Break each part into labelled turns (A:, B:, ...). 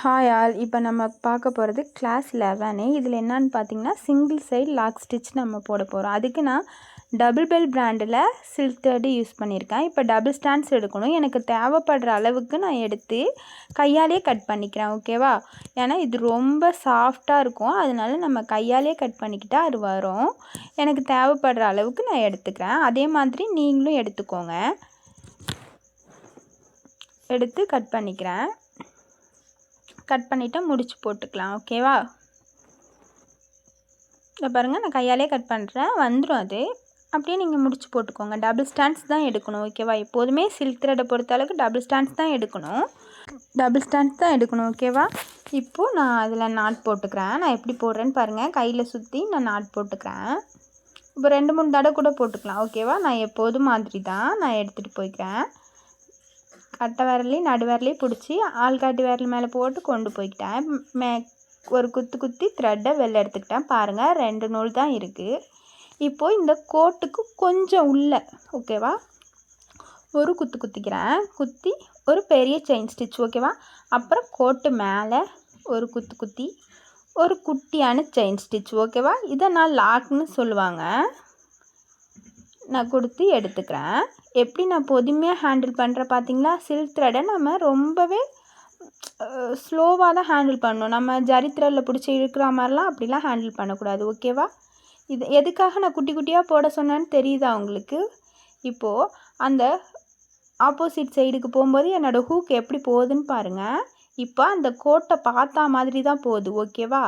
A: Hi all. இப்போ நம்ம பார்க்க போகிறது கிளாஸ் 11. இதில் என்னன்னு பார்த்தீங்கன்னா சிங்கிள் சைடு லாக் ஸ்டிச் நம்ம போட போகிறோம். அதுக்கு நான் டபுள் பெல் பிராண்டில் சில்க் த்ரெட் யூஸ் பண்ணியிருக்கேன். இப்போ டபுள் ஸ்டாண்ட்ஸ் எடுக்கணும். எனக்கு தேவைப்படுற அளவுக்கு நான் எடுத்து கையாலே கட் பண்ணிக்கிறேன். ஓகேவா? ஏன்னா இது ரொம்ப சாஃப்டாக இருக்கும். அதனால நம்ம கையாலே கட் பண்ணிக்கிட்டால் அது வரும். எனக்கு தேவைப்படுற அளவுக்கு நான் எடுத்துக்கிறேன். அதே மாதிரி நீங்களும் எடுத்துக்கோங்க. எடுத்து கட் பண்ணிக்கிறேன். கட் பண்ணிவிட்டு முடிச்சு போட்டுக்கலாம். ஓகேவா? இதை பாருங்கள், நான் கையாலே கட் பண்ணுறேன். வந்துடும் அது. அப்படியே நீங்கள் முடிச்சு போட்டுக்கோங்க. டபுள் ஸ்டாண்ட்ஸ் தான் எடுக்கணும். ஓகேவா? எப்போதுமே சில்க் த்ரெட்டை பொறுத்த அளவுக்கு டபுள் ஸ்டாண்ட்ஸ் தான் எடுக்கணும். ஓகேவா? இப்போது நான் அதில் நாட் போட்டுக்கிறேன். நான் எப்படி போடுறேன்னு பாருங்கள். கையில் சுற்றி நான் நாட் போட்டுக்கிறேன். இப்போ 2-3 தடவை கூட போட்டுக்கலாம். ஓகேவா? நான் எப்போதும் மாதிரி தான் நான் எடுத்துகிட்டு போய்க்கிறேன். கட்டை விரலையும் நடு விரலையும் பிடிச்சி ஆள்காட்டி விரல் மேலே போட்டு கொண்டு போய்க்கிட்டேன். ஒரு குத்தி த்ரெட்டை வெளில எடுத்துக்கிட்டேன். பாருங்கள், 2 நூல் தான் இருக்குது. இப்போது இந்த கோட்டுக்கு கொஞ்சம் உள்ள ஓகேவா ஒரு குத்திக்கிறேன். குத்தி ஒரு பெரிய செயின் ஸ்டிச். ஓகேவா? அப்புறம் கோட்டு மேலே ஒரு குத்தி ஒரு குட்டியான செயின் ஸ்டிச். ஓகேவா? இதை நான் லாக்னு சொல்லுவாங்க. நான் கொடுத்து எடுத்துக்கிறேன். எப்படி நான் பொறுமையாக ஹேண்டில் பண்ணுறேன் பார்த்தீங்களா? சில்க் த்ரெட்டை நம்ம ரொம்பவே ஸ்லோவாக தான் ஹேண்டில் பண்ணணும். நம்ம ஜரி த்ரெட்டில் பிடிச்சி இழுக்கிற மாதிரிலாம் அப்படிலாம் ஹேண்டில் பண்ணக்கூடாது. ஓகேவா? இது எதுக்காக நான் குட்டியாக போட சொன்னேன்னு தெரியுதா உங்களுக்கு? இப்போது அந்த ஆப்போசிட் சைடுக்கு போகும்போது என்னோடய ஹூக் எப்படி போகுதுன்னு பாருங்கள். இப்போ அந்த கோட்டை பார்த்தா மாதிரி தான் போகுது. ஓகேவா?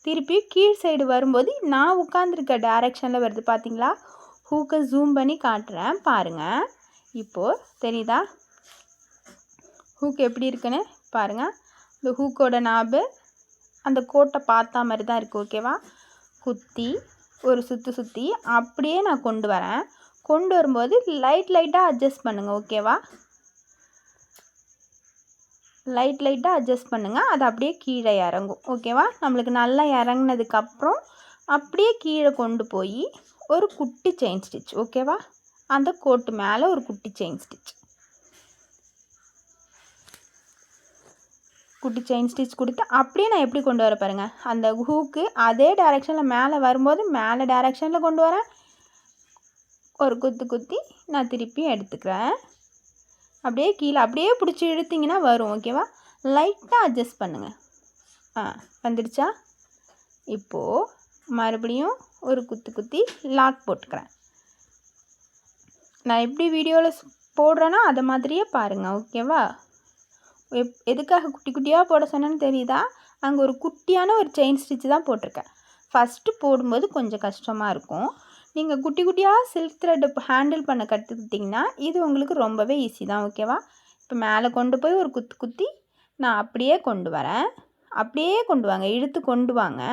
A: திருப்பி கீழ் சைடு வரும்போது நான் உட்காந்துருக்க டைரெக்ஷனில் வருது. பார்த்தீங்களா? ஹூக்கை ஜூம் பண்ணி காட்டுறேன் பாருங்கள். இப்போது தெரியுதா ஹூக் எப்படி இருக்குன்னு பாருங்கள். இந்த ஹூக்கோட நாபு அந்த கோட்டை பார்த்தா மாதிரி தான் இருக்குது. ஓகேவா? குத்தி ஒரு சுற்றி அப்படியே நான் கொண்டு வரேன். கொண்டு வரும்போது லைட்டாக அட்ஜஸ்ட் பண்ணுங்கள். ஓகேவா? லைட்டாக அட்ஜஸ்ட் பண்ணுங்கள். அது அப்படியே கீழே இறங்கும். ஓகேவா? நம்மளுக்கு நல்லா இறங்கினதுக்கப்புறம் அப்படியே கீழே கொண்டு போய் ஒரு குட்டி செயின் ஸ்டிச். ஓகேவா? அந்த கோட்டு மேலே ஒரு குட்டி செயின் ஸ்டிச் கொடுத்து அப்படியே நான் எப்படி கொண்டு வர பாருங்கள். அந்த ஹூக்கு அதே டைரெக்ஷனில் மேலே வரும்போது மேலே டைரெக்ஷனில் கொண்டு வரேன். ஒரு குத்தி நான் திருப்பி எடுத்துக்கிறேன். அப்படியே கீழே அப்படியே பிடிச்சி இழுத்திங்கன்னா வரும். ஓகேவா? லைட்டாக அட்ஜஸ்ட் பண்ணுங்கள். வந்துடுச்சா? இப்போது மறுபடியும் ஒரு குத்தி லாக் போட்டுக்கிறேன். நான் எப்படி வீடியோவில் போடுறேன்னா அதை மாதிரியே பாருங்கள். ஓகேவா? எதுக்காக குட்டியாக போட சொன்னேன்னு தெரியுதா? அங்கே ஒரு குட்டியான ஒரு செயின் ஸ்டிச் தான் போட்டிருக்கேன். ஃபஸ்ட்டு போடும்போது கொஞ்சம் கஷ்டமாக இருக்கும். நீங்கள் குட்டியாக சில்க் த்ரெட் ஹேண்டில் பண்ண கற்றுக்கிட்டிங்கன்னா இது உங்களுக்கு ரொம்பவே ஈஸி தான். ஓகேவா? இப்போ மேலே கொண்டு போய் ஒரு குத்தி நான் அப்படியே கொண்டு வரேன். அப்படியே கொண்டு வாங்க, இழுத்து கொண்டு வாங்க.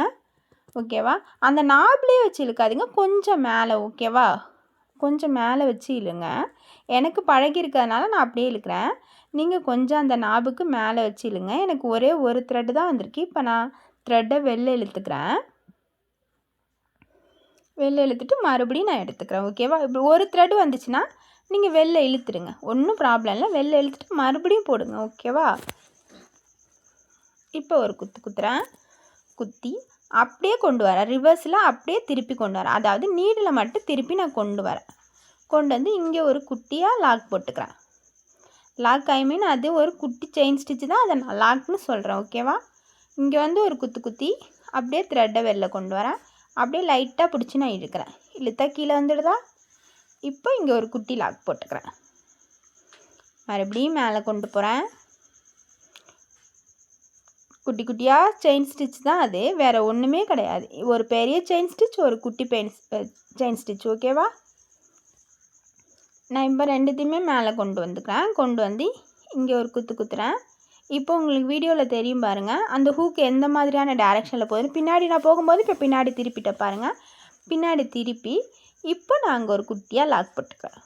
A: ஓகேவா? அந்த நாப்லேயே வச்சு இழுக்காதீங்க, கொஞ்சம் மேலே. ஓகேவா? கொஞ்சம் மேலே வச்சு இழுங்க. எனக்கு பழகிருக்கிறதுனால நான் அப்படியே இழுக்கிறேன். நீங்கள் கொஞ்சம் அந்த நாபுக்கு மேலே வச்சு இழுங்க. எனக்கு ஒரே ஒரு த்ரெட்டு தான் வந்திருக்கு. இப்போ நான் த்ரெட்டை வெளில இழுத்துக்கிறேன். வெளில இழுத்துட்டு மறுபடியும் நான் எடுத்துக்கிறேன். ஓகேவா? இப்போ ஒரு த்ரெட் வந்துச்சுன்னா நீங்கள் வெளில இழுத்துடுங்க. ஒன்றும் ப்ராப்ளம் இல்லை. வெளில இழுத்துட்டு மறுபடியும் போடுங்க. ஓகேவா? இப்போ ஒரு குத்துறேன். குத்தி அப்படியே கொண்டு வரேன். ரிவர்ஸில் அப்படியே திருப்பி கொண்டு வரேன். அதாவது நீடில் மட்டும் திருப்பி நான் கொண்டு வரேன். கொண்டு வந்து இங்கே ஒரு குட்டியாக லாக் போட்டுக்கிறேன். லாக் அது ஒரு குட்டி செயின் ஸ்டிச்சு தான், அதை நான் லாக்னு சொல்கிறேன். ஓகேவா? இங்கே வந்து ஒரு குத்தி அப்படியே த்ரெட்டை வெளில கொண்டு வரேன். அப்படியே லைட்டாக பிடிச்சி நான் இழுக்கிறேன். இழுத்தா கீழே வந்துடுதா? இப்போ இங்கே ஒரு குட்டி லாக் போட்டுக்கிறேன். மறுபடியும் மேலே கொண்டு போகிறேன். குட்டியாக செயின் ஸ்டிச் தான் அது, வேறு ஒன்றுமே கிடையாது. ஒரு பெரிய செயின் ஸ்டிச், ஒரு குட்டி செயின் ஸ்டிச். ஓகேவா? நான் இப்போ ரெண்டுத்தையுமே மேலே கொண்டு வந்துக்கிறேன். கொண்டு வந்து இங்கே ஒரு குத்துறேன். இப்போ உங்களுக்கு வீடியோவில் தெரியும் பாருங்கள், அந்த ஹூக்கு எந்த மாதிரியான டைரெக்ஷனில் போகுதுன்னு. பின்னாடி நான் போகும்போது இப்போ பின்னாடி திருப்பிட்ட பாருங்கள். பின்னாடி திருப்பி இப்போ நான் அங்கே ஒரு குட்டியாக லாக் போட்டுக்கிறேன்.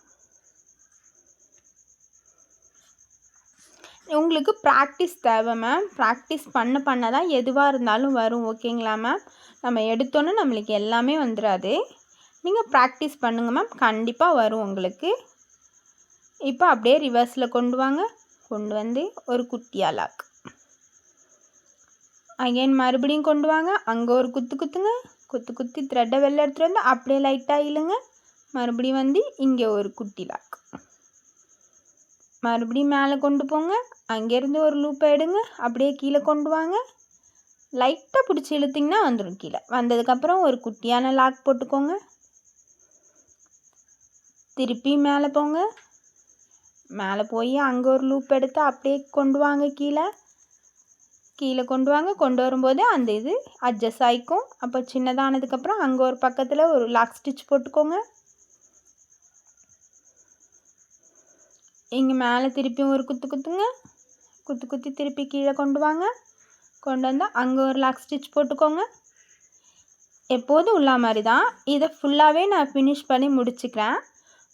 A: உங்களுக்கு ப்ராக்டிஸ் தேவை மேம். ப்ராக்டிஸ் பண்ண தான் எதுவாக இருந்தாலும் வரும். ஓகேங்களா மேம்? நம்ம எடுத்தோன்னே நம்மளுக்கு எல்லாமே வந்துடாது. நீங்கள் ப்ராக்டிஸ் பண்ணுங்கள் மேம், கண்டிப்பாக வரும் உங்களுக்கு. இப்போ அப்படியே ரிவர்ஸில் கொண்டு வாங்க. கொண்டு வந்து ஒரு குட்டியாக லாக். அகைன் மறுபடியும் கொண்டு வாங்க, அங்கே ஒரு குத்துங்க, குத்தி த்ரெட்டை வெளில எடுத்துகிட்டு வந்து அப்படியே லைட்டாக இழுங்க, மறுபடியும் வந்து இங்கே ஒரு குட்டி லாக், மறுபடியும் மேலே கொண்டு போங்க, அங்கேருந்து ஒரு லூப்பை எடுங்க, அப்படியே கீழே கொண்டு வாங்க, லைட்டாக பிடிச்சி இழுத்திங்கன்னா வந்துடும். கீழே வந்ததுக்கப்புறம் ஒரு குட்டியான லாக் போட்டுக்கோங்க, திருப்பி மேலே போங்க, மேலே போய் அங்கே ஒரு லூப் எடுத்து அப்படியே கொண்டு வாங்க, கீழே கொண்டு வாங்க. கொண்டு வரும்போது அந்த இது அட்ஜஸ்ட் ஆகிக்கும். அப்போ சின்னதானதுக்கப்புறம் அங்கே ஒரு பக்கத்தில் ஒரு லாக் ஸ்டிச் போட்டுக்கோங்க. இங்கே மேலே திருப்பியும் ஒரு குத்துங்க, குத்தி திருப்பி கீழே கொண்டு வாங்க. கொண்டு வந்தால் அங்கே ஒரு லாக் ஸ்டிச் போட்டுக்கோங்க. எப்போதும் உள்ள மாதிரி தான் இதை ஃபுல்லாகவே நான் ஃபினிஷ் பண்ணி முடிச்சுக்கிறேன்.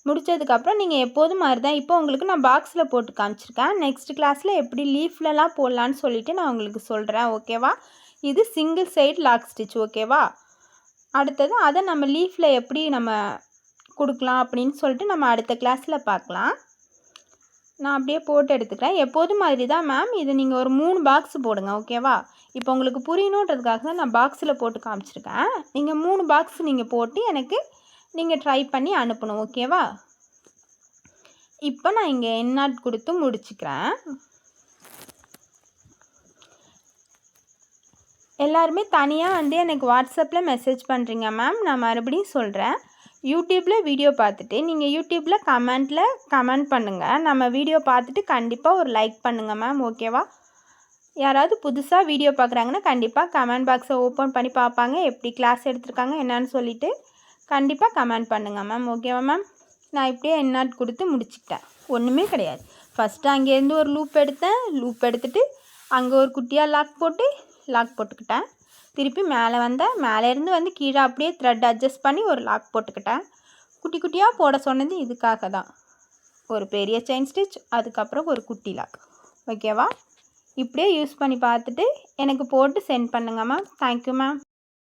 A: முடித்ததுக்கப்புறம் நீங்கள் எப்போதும் மாதிரி தான் இப்போ உங்களுக்கு நான் பாக்ஸில் போட்டு காமிச்சிருக்கேன். நெக்ஸ்ட் கிளாஸில் எப்படி லீஃப்லலாம் போடலான்னு சொல்லிவிட்டு நான் உங்களுக்கு சொல்கிறேன். ஓகேவா? இது சிங்கிள் சைடு லாக் ஸ்டிச். ஓகேவா? அடுத்தது அதை நம்ம லீஃபில் எப்படி நம்ம கொடுக்கலாம் அப்படின்னு சொல்லிட்டு நம்ம அடுத்த கிளாஸில் பார்க்கலாம். நான் அப்படியே போட்டு எடுத்துக்கிறேன். எப்போதும் மாதிரி தான் மேம். இது நீங்கள் ஒரு 3 பாக்ஸ் போடுங்க. ஓகேவா? இப்போ உங்களுக்கு புரியணுன்றதுக்காக தான் நான் பாக்ஸில் போட்டு காமிச்சிருக்கேன். நீங்கள் 3 பாக்ஸ் நீங்கள் போட்டு எனக்கு நீங்கள் ட்ரை பண்ணி அனுப்பணும். ஓகேவா? இப்போ நான் இங்கே எண்ணாட் கொடுத்து முடிச்சுக்கிறேன். எல்லாருமே தனியாக வந்து எனக்கு வாட்ஸ்அப்பில் மெசேஜ் பண்ணுறீங்க மேம். நான் மறுபடியும் சொல்கிறேன், யூடியூப்பில் வீடியோ பார்த்துட்டு நீங்கள் யூடியூப்பில் கமெண்ட் பண்ணுங்கள். நம்ம வீடியோ பார்த்துட்டு கண்டிப்பாக ஒரு லைக் பண்ணுங்கள் மேம். ஓகேவா? யாராவது புதுசாக வீடியோ பார்க்குறாங்கன்னா கண்டிப்பாக கமெண்ட் பாக்ஸை ஓப்பன் பண்ணி பார்ப்பாங்க, எப்படி கிளாஸ் எடுத்திருக்காங்க என்னன்னு சொல்லிவிட்டு கண்டிப்பாக கமெண்ட் பண்ணுங்கள் மேம். ஓகேவா மேம்? நான் இப்படியே எண்ணாட் கொடுத்து முடிச்சுக்கிட்டேன். ஒன்றுமே கிடையாது. ஃபஸ்ட்டு அங்கேருந்து ஒரு லூப் எடுத்துட்டு அங்கே ஒரு குட்டியாக லாக் போட்டுக்கிட்டேன். திருப்பி மேலேருந்து வந்து கீழே அப்படியே த்ரெட் அட்ஜஸ்ட் பண்ணி ஒரு லாக் போட்டுக்கிட்டேன். குட்டி குட்டியாக போட சொன்னது இதுக்காக தான். ஒரு பெரிய செயின் ஸ்டிச், அதுக்கப்புறம் ஒரு குட்டி லாக். ஓகேவா? இப்படியே யூஸ் பண்ணி பார்த்துட்டு எனக்கு போட்டு சென்ட் பண்ணுங்கள் மேம். Thank you ma'am.